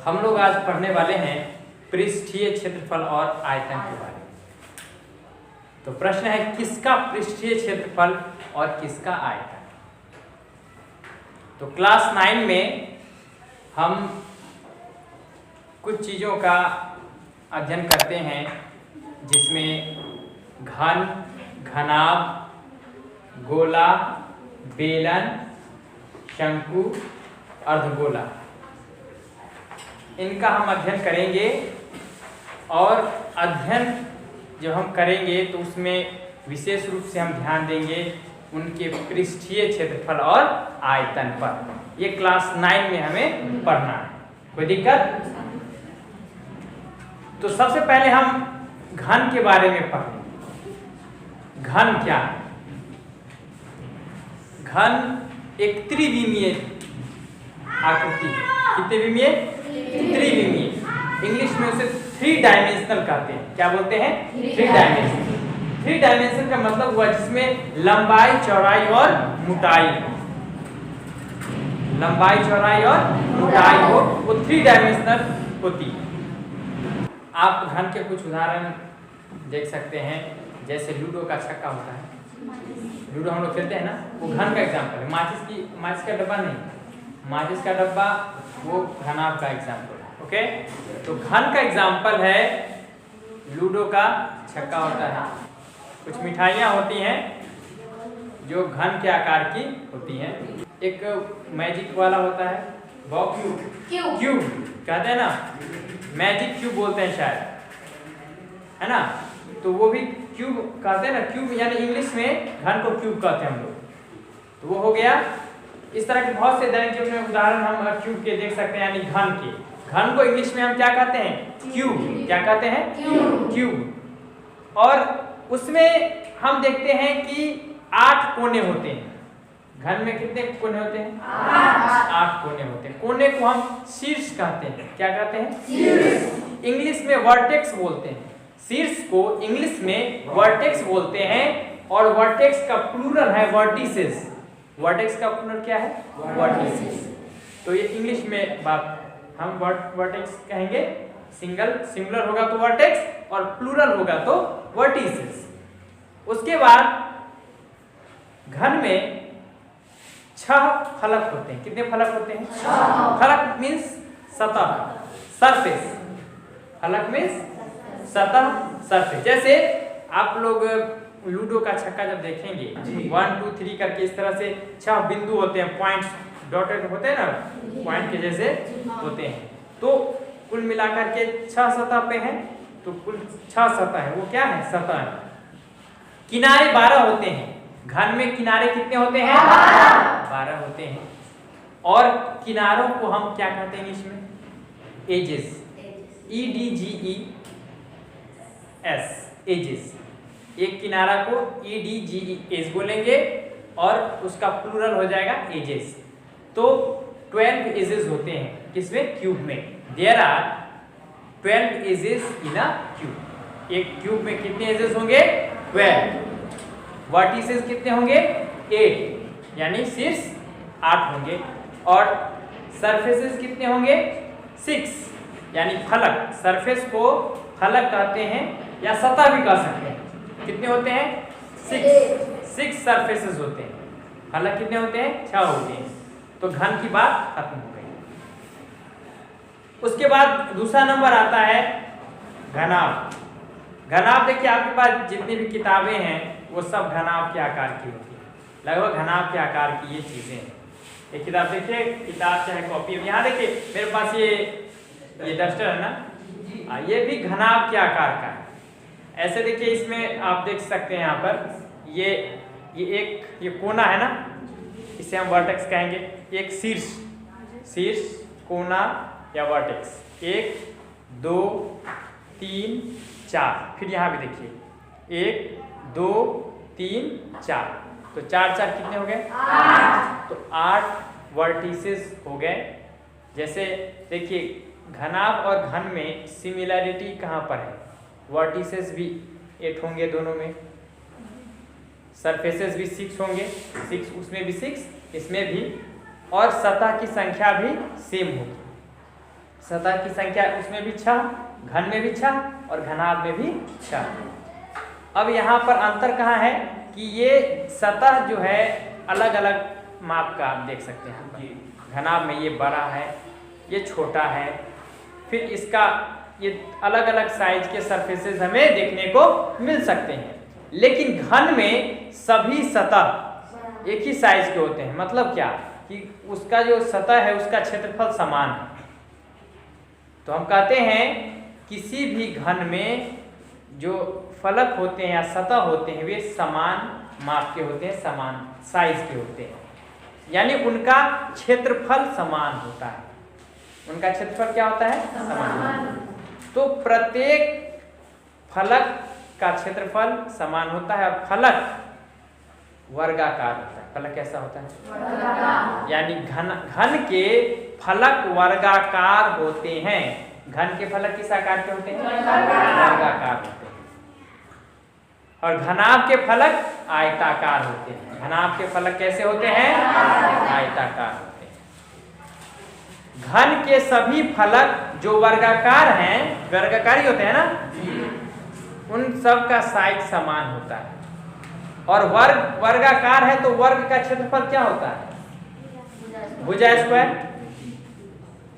हम लोग आज पढ़ने वाले हैं पृष्ठीय क्षेत्रफल और आयतन के बारे में। तो प्रश्न है किसका पृष्ठीय क्षेत्रफल और किसका आयतन। तो क्लास 9 में हम कुछ चीज़ों का अध्ययन करते हैं जिसमें घन, घनाभ, गोला, बेलन, शंकु, अर्धगोला, इनका हम अध्ययन करेंगे। और अध्ययन जब हम करेंगे तो उसमें विशेष रूप से हम ध्यान देंगे उनके पृष्ठीय क्षेत्रफल और आयतन पर। ये क्लास 9 में हमें पढ़ना है, कोई दिक्कत? तो सबसे पहले हम घन के बारे में पढ़ेंगे। घन क्या है? घन एक त्रिविमीय आकृति है। कितने विमीय? त्रिविमीय। इंग्लिश में उसे 3 डायमेंशनल कहते हैं। क्या बोलते हैं? 3 डायमेंशनल। 3 डायमेंशन का मतलब हुआ जिसमें लंबाई, चौड़ाई और मोटाई, लंबाई, चौड़ाई और मोटाई हो, वो 3 डायमेंशनल होती है। आप घन के कुछ उदाहरण देख सकते हैं, जैसे लूडो का छक्का होता है, लूडो हम लोग खेलते हैं ना, वो घन का एग्जाम्पल है। माचिस का डब्बा नहीं, माचिस का डब्बा वो घनाभ का एग्जाम्पल है। ओके, तो घन का एग्जाम्पल है लूडो का छक्का होता है। कुछ मिठाइयाँ होती हैं जो घन के आकार की होती हैं। एक मैजिक वाला होता है, क्यूब कहते हैं ना, मैजिक क्यूब बोलते हैं शायद, है ना। तो वो भी क्यूब कहते हैं ना, क्यूब यानी इंग्लिश में घन को क्यूब कहते हैं हम लोग। तो वो हो गया। इस तरह के बहुत से दैनिक जीवन में उदाहरण हम क्यूब के देख सकते हैं, यानी घन के। घन को इंग्लिश में हम क्या कहते हैं? क्यूब। क्या कहते हैं? क्यूब। और उसमें हम देखते हैं कि 8 कोने होते हैं। घन में कितने कोने होते हैं? 8 कोने होते हैं। कोने को हम शीर्ष कहते हैं। क्या कहते हैं? शीर्ष। इंग्लिश में वर्टेक्स बोलते हैं। शीर्ष को इंग्लिश में वर्टेक्स बोलते हैं, और वर्टेक्स का प्लूरल है वर्टिसेस। वर्टेक्स का प्लूरल क्या है? वर्टिसेस। तो ये इंग्लिश में बात हम वर्टेक्स कहेंगे। सिंगुलर होगा तो वर्टेक्स और प्लूरल होगा तो वर्टिसेस। उसके बाद घन में 6 फलक होते हैं। कितने फलक होते हैं? 6। फलक मीन्स सतह, सरफेस। फलक मीन्स सतह, सरफेस। जैसे आप लोग लूडो का छक्का जब देखेंगे, 1 2 3 करके इस तरह से 6 बिंदु होते हैं, पॉइंट्स डॉटेड होते हैं ना, पॉइंट के जैसे होते हैं। तो कुल मिलाकर के 6 सतह पे हैं, तो कुल 6 सतह है। वो क्या है? सतह है। किनारे 12 होते हैं। घन में किनारे कितने होते हैं? 12 होते हैं। और किनारों को हम क्या कहते हैं इंग्लिश में? एजेस। EDGES, edges. एक किनारा को EDGES बोलेंगे और उसका प्लूरल हो जाएगा एजेस। तो 12 एजेस होते हैं किसमें? क्यूब में। There are 12 edges in a cube. एक क्यूब में कितने एजेस होंगे? 12। वर्टिसेस कितने होंगे? 8, यानी शीर्ष 8 होंगे। और सरफेसेस कितने होंगे? 6, यानी फलक। सरफेस को फलक कहते हैं या सतह भी कह सकते हैं। कितने होते हैं? 6 सरफेसेस होते हैं। फलक कितने होते हैं? 6 होते हैं। तो घन की बात खत्म हो गई। उसके बाद दूसरा नंबर आता है घनाभ। घनाभ देखिए, आपके पास जितनी भी किताबें हैं वो सब घनाभ के आकार की होती है। लगभग घनाभ के आकार की ये चीजें हैं। एक किताब देखिए, किताब चाहे कॉपी। यहाँ देखिए मेरे पास ये डस्टर है ना, ये भी घनाभ के आकार का है। ऐसे देखिए, इसमें आप देख सकते हैं यहाँ पर ये कोना है ना, इसे हम वर्टेक्स कहेंगे। एक शीर्ष कोना या वर्टेक्स। 1 2 3 4। फिर यहाँ भी देखिए 1 2 3 4। तो 4 4 कितने हो गए? 8। तो 8 वर्टिसेस हो गए। जैसे देखिए, घनाभ और घन में सिमिलरिटी कहाँ पर है? वर्टिसेस भी 8 होंगे दोनों में, सरफेसेस भी 6 होंगे, 6 उसमें भी 6 इसमें भी, और सतह की संख्या भी सेम होगी। सतह की संख्या उसमें भी 6, घन में भी 6 और घनाभ में भी 6। अब यहाँ पर अंतर कहाँ है कि ये सतह जो है अलग अलग माप का आप देख सकते हैं। घनाभ में ये बड़ा है, ये छोटा है, फिर इसका ये अलग अलग साइज के सरफेसेस हमें देखने को मिल सकते हैं। लेकिन घन में सभी सतह एक ही साइज के होते हैं। मतलब क्या कि उसका जो सतह है उसका क्षेत्रफल समान है। तो हम कहते हैं किसी भी घन में जो फलक होते हैं या सतह होते हैं वे समान माप के होते हैं, समान साइज के होते हैं, यानी उनका क्षेत्रफल समान होता है। उनका क्षेत्रफल क्या होता है? समान। तो प्रत्येक फलक का क्षेत्रफल समान होता है। और फलक वर्गाकार होता है। फलक कैसा होता है? यानी घन के फलक वर्गाकार होते हैं। घन के फलक किस आकार के होते हैं? वर्गाकार होते हैं। और घनाभ के फलक आयताकार होते हैं। घनाभ के फलक कैसे होते हैं? आयताकार होते हैं। घन के सभी फलक जो वर्गाकार हैं, वर्गाकार ही होते हैं ना, उन सब का साइज समान होता है। और वर्गाकार है तो वर्ग का क्षेत्रफल क्या होता है? भुजा स्क्वायर।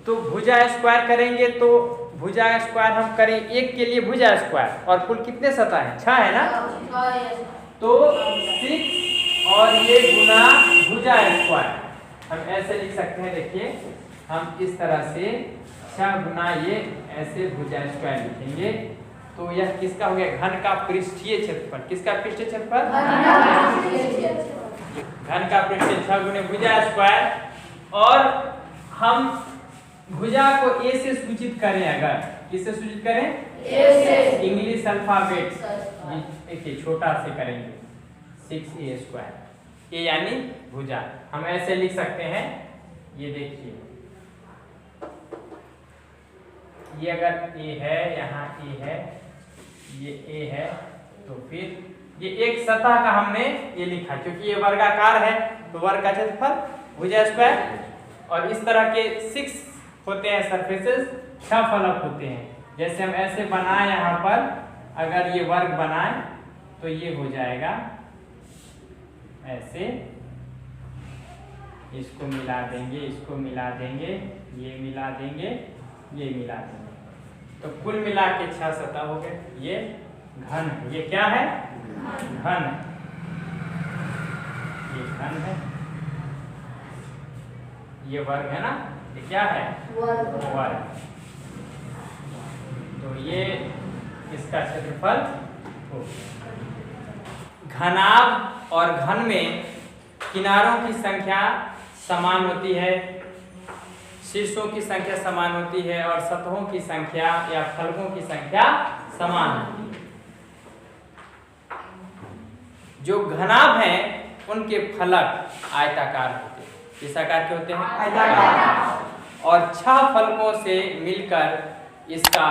तो भुजा स्क्वायर करेंगे तो भुजा स्क्वायर हम करें एक के लिए भुजा स्क्वायर, और कुल कितने सतह है? 6 है ना। तो 6 और ये गुना भुजा स्क्वायर हम ऐसे लिख सकते हैं। देखिए हम इस तरह से 6 गुना ये ऐसे भुजा स्क्वायर लिखेंगे। तो यह किसका हो गया? घन का पृष्ठीय क्षेत्रफल। किसका पृष्ठीय क्षेत्रफल? घन का पृष्ठीय 6 गुने भुजा स्क्वायर। और हम भुजा को ए से सूचित करें, अगर किससे सूचित करें? ए से। इंग्लिश अल्फाबेट देखिए छोटा से करेंगे 6a स्क्वायर। ए यानी भुजा। हम ऐसे लिख सकते हैं। ये देखिए ये अगर ए है, यहाँ ए है, ये ए है, तो फिर ये एक सतह का हमने ये लिखा क्योंकि ये वर्गाकार है तो वर्ग का क्षेत्रफल भुजा स्क्वायर। और इस तरह के 6 होते हैं सरफेसेस, 6 फलक होते हैं। जैसे हम ऐसे बनाए यहाँ पर, अगर ये वर्ग बनाए तो ये हो जाएगा ऐसे। इसको मिला देंगे, इसको मिला देंगे, ये मिला देंगे, ये मिला देंगे, तो कुल मिला के 6 सतह हो गए। ये घन है। ये क्या है? घन। ये घन है, ये वर्ग है ना। ये क्या है? वर्ग। तो ये इसका क्षेत्रफल हो। घनाभ और घन में किनारों की संख्या समान होती है, शीर्षों की संख्या समान होती है और सतहों की संख्या या फलकों की संख्या समान होती है। जो घनाभ हैं उनके फलक आयताकार होते हैं। किस आकार के होते हैं? आयताकार। और 6 फलकों से मिलकर इसका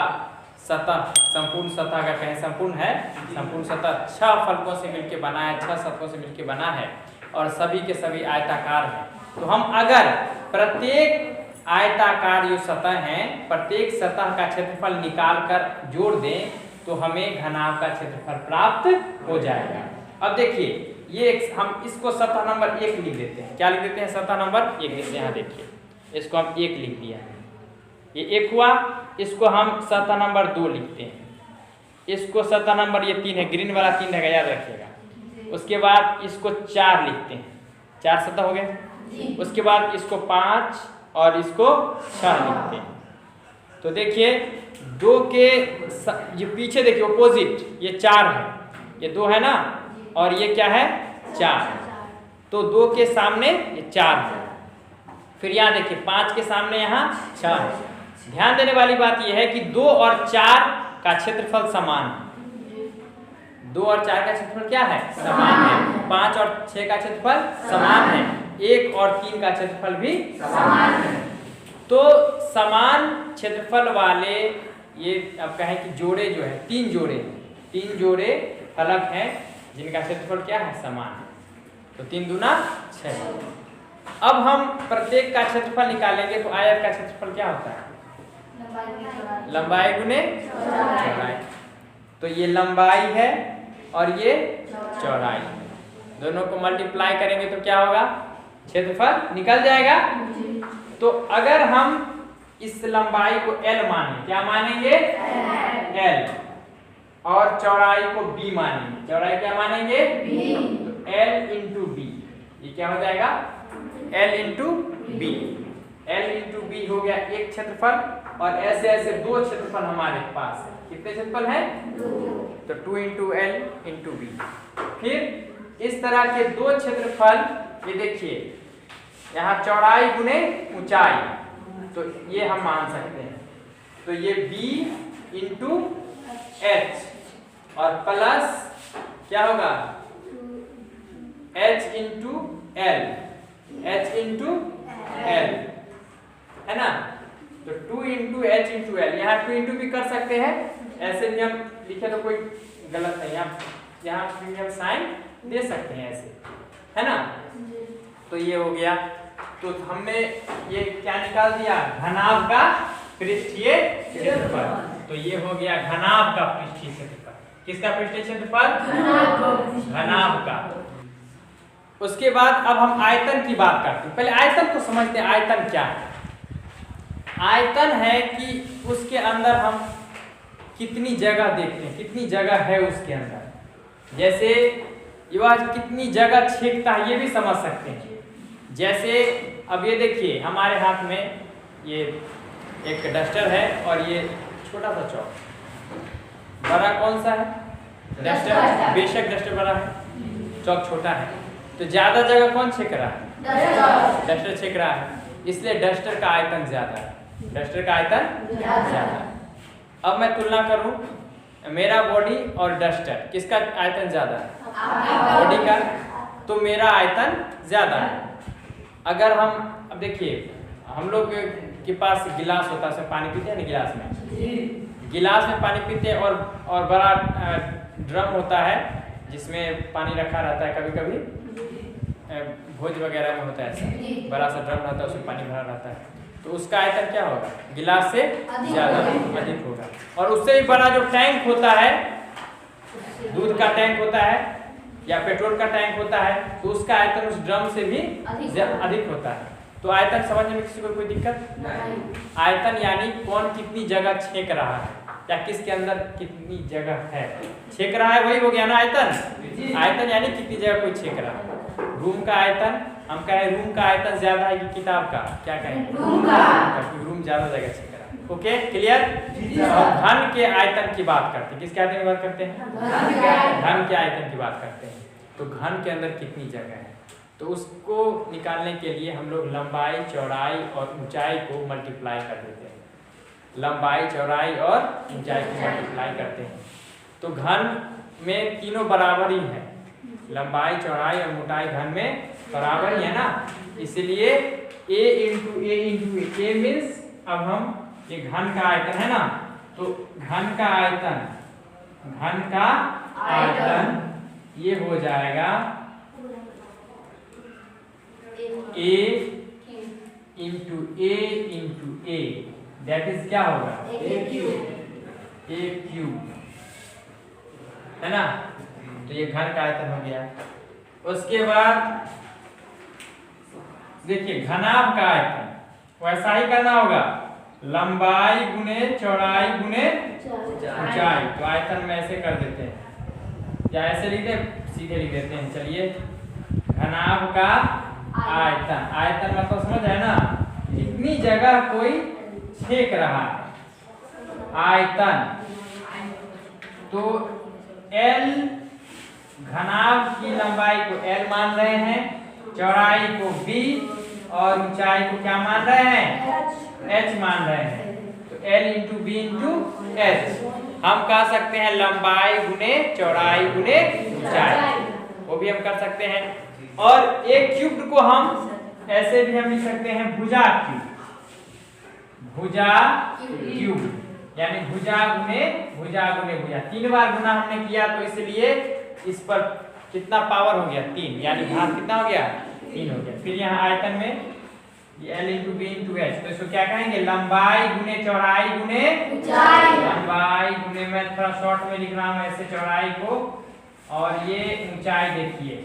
सतह, संपूर्ण सतह का कहें संपूर्ण है, संपूर्ण सतह 6 फलकों से मिलकर बना है, 6 सतहों से मिलकर बना है और सभी के सभी आयताकार हैं। तो हम अगर प्रत्येक आयताकार जो सतह हैं, प्रत्येक सतह का क्षेत्रफल निकाल कर जोड़ दें तो हमें घनाभ का क्षेत्रफल प्राप्त हो जाएगा। अब देखिए ये हम इसको सतह नंबर 1 लिख देते हैं। क्या लिख देते हैं? सतह नंबर 1 लिखते हैं। यहाँ देखिए इसको हम 1 लिख दिया है, ये 1 हुआ। इसको हम सतह नंबर 2 लिखते हैं। इसको सतह नंबर ये 3 है, ग्रीन वाला 3 रहेगा, याद रखिएगा। उसके बाद इसको 4 लिखते हैं, 4 सतह हो गए। उसके बाद इसको 5 और इसको 6 लिखते हैं। तो देखिए 2 के ये पीछे देखिए ऑपोजिट, ये 4 है, ये 2 है ना, और ये क्या है? 4। तो 2 के सामने ये 4 है। फिर यहाँ देखिए 5 के सामने यहाँ 6 है। ध्यान देने वाली बात यह है कि 2 और 4 का क्षेत्रफल समान है। 2 और 4 का क्षेत्रफल क्या है? समान है। 5 और 6 का क्षेत्रफल समान है। 1 और 3 का क्षेत्रफल भी समान है। तो समान क्षेत्रफल वाले ये अब कहें कि जोड़े जो है, 3 जोड़े फलक हैं जिनका क्षेत्रफल क्या है? समान है। तो 3 दूना 6। अब हम प्रत्येक का क्षेत्रफल निकालेंगे तो आयत का क्षेत्रफल क्या होता है? लंबाई गुने चौड़ाई। तो ये लंबाई है और ये चौड़ाई, दोनों को मल्टीप्लाई करेंगे तो क्या होगा, क्षेत्रफल निकल जाएगा। तो अगर हम इस लंबाई को L माने, क्या मानेंगे, L, और चौड़ाई को B मानेंगे, चौड़ाई क्या मानेंगे, तो L इंटू B, ये क्या हो जाएगा, L into B। L into B हो गया एक क्षेत्रफल, और ऐसे ऐसे दो क्षेत्रफल हमारे पास है। कितने क्षेत्रफल हैं, तो 2 इंटू L इंटू B। फिर इस तरह के दो क्षेत्रफल, ये देखिए यहाँ चौड़ाई गुने ऊंचाई, तो ये हम मान सकते हैं। तो ये B इंटू H और प्लस क्या होगा, H into L, H into L, है ना। तो 2 इंटू H इंटू L, यहाँ 2 इंटू भी कर सकते हैं, ऐसे भी हम लिखे तो कोई गलत नहीं, आप यहाँ भी हम साइन दे सकते हैं ऐसे, है ना। तो ये हो गया। तो हमने ये क्या निकाल दिया, घनाभ का पृष्ठीय क्षेत्रफल। तो ये हो गया घनाभ का पृष्ठीय क्षेत्रफल। किसका पृष्ठीय क्षेत्रफल, घनाभ का। उसके बाद अब हम आयतन की बात करते हैं। पहले आयतन को समझते हैं, आयतन क्या है। आयतन है कि उसके अंदर हम कितनी जगह देखते हैं, कितनी जगह है उसके अंदर। जैसे ये कितनी जगह छेदता है, ये भी समझ सकते हैं। जैसे अब ये देखिए हमारे हाथ में ये एक डस्टर है और ये छोटा सा चौक। बड़ा कौन सा है, डस्टर। बेशक डस्टर बड़ा है, चौक छोटा है, तो ज्यादा जगह कौन छेक रहा है, डस्टर छेक रहा है, इसलिए डस्टर का आयतन ज्यादा है, डस्टर का आयतन ज्यादा है। अब मैं तुलना करूं मेरा बॉडी और डस्टर, किसका आयतन ज्यादा है, बॉडी का, तो मेरा आयतन ज्यादा है। अगर हम अब देखिए हम लोग के पास गिलास होता है, पानी पीते हैं ना गिलास में, गिलास में पानी पीते हैं, और बड़ा ड्रम होता है जिसमें पानी रखा रहता है, कभी कभी भोज वगैरह में होता है ऐसा, बड़ा सा ड्रम रहता है उसमें पानी भरा रहता है, तो उसका आयतन क्या होगा, गिलास से ज्यादा अधिक होगा। और उससे भी बड़ा जो टैंक होता है, दूध का टैंक होता है या पेट्रोल का टैंक होता है, तो उसका आयतन उस ड्रम से भी अधिक होता है। तो आयतन समझने में किसी को कोई दिक्कत नहीं। आयतन यानी कौन कितनी जगह छेक रहा है या किसके अंदर कितनी जगह है, छेक रहा है, वही हो गया ना आयतन। आयतन यानी कितनी जगह कोई छेक रहा है। रूम का आयतन, हम कहें रूम का आयतन ज्यादा है कि किताब का, क्या कहेंगे, रूम का, क्योंकि रूम ज्यादा जगह छेक रहा है। Okay, clear. और घन के आयतन की बात करते हैं, किसके आयतन की बात करते हैं, घन के आयतन की बात करते हैं। तो घन के अंदर कितनी जगह है, तो उसको निकालने के लिए हम लोग लंबाई, चौड़ाई और ऊंचाई को मल्टीप्लाई कर देते हैं। लंबाई, चौड़ाई और ऊंचाई को मल्टीप्लाई करते हैं। तो घन में तीनों बराबर ही है, लंबाई, चौड़ाई और मोटाई घन में बराबर ही है ना, इसलिए a into A into A means, अब हम ये घन का आयतन है ना, तो घन का आयतन ये हो जाएगा a into A, that is क्या होगा, a क्यूब, है ना। तो ये घन का आयतन हो गया। उसके बाद देखिए घनाभ का आयतन वैसा ही करना होगा, लंबाई गुने चौड़ाई गुने ऊंचाई। तो आयतन में ऐसे कर देते हैं, या ऐसे लिख दे, सीधे लिख देते हैं। चलिए, घनाभ का आयतन, आयतन मतलब समझ है ना, कितनी जगह कोई छेक रहा है, आयतन। तो L, घनाभ की लंबाई को L मान रहे हैं, चौड़ाई को B और ऊंचाई को क्या मान रहे हैं, H मान रहे हैं। तो L into B into H, हम कह सकते हैं लंबाई गुने चौड़ाई गुने ऊंचाई, वो भी हम कर सकते हैं। और एक क्यूब को हम ऐसे भी हम लिख सकते हैं भुजा क्यूब, भुजा क्यूब यानी भुजा गुने भुजा। 3 बार गुना हमने किया, तो इसलिए इस पर कितना पावर हो गया, 3, यानी भाग कितना हो गया, 3 हो गया। फिर यहाँ आयतन में L into B into H. तो इसको क्या कहेंगे, लंबाई गुने चौड़ाई गुने ऊंचाई। लंबाई गुने, मैं थोड़ा शॉर्ट में लिख रहा हूँ ऐसे चौड़ाई को, और ये ऊंचाई देखिए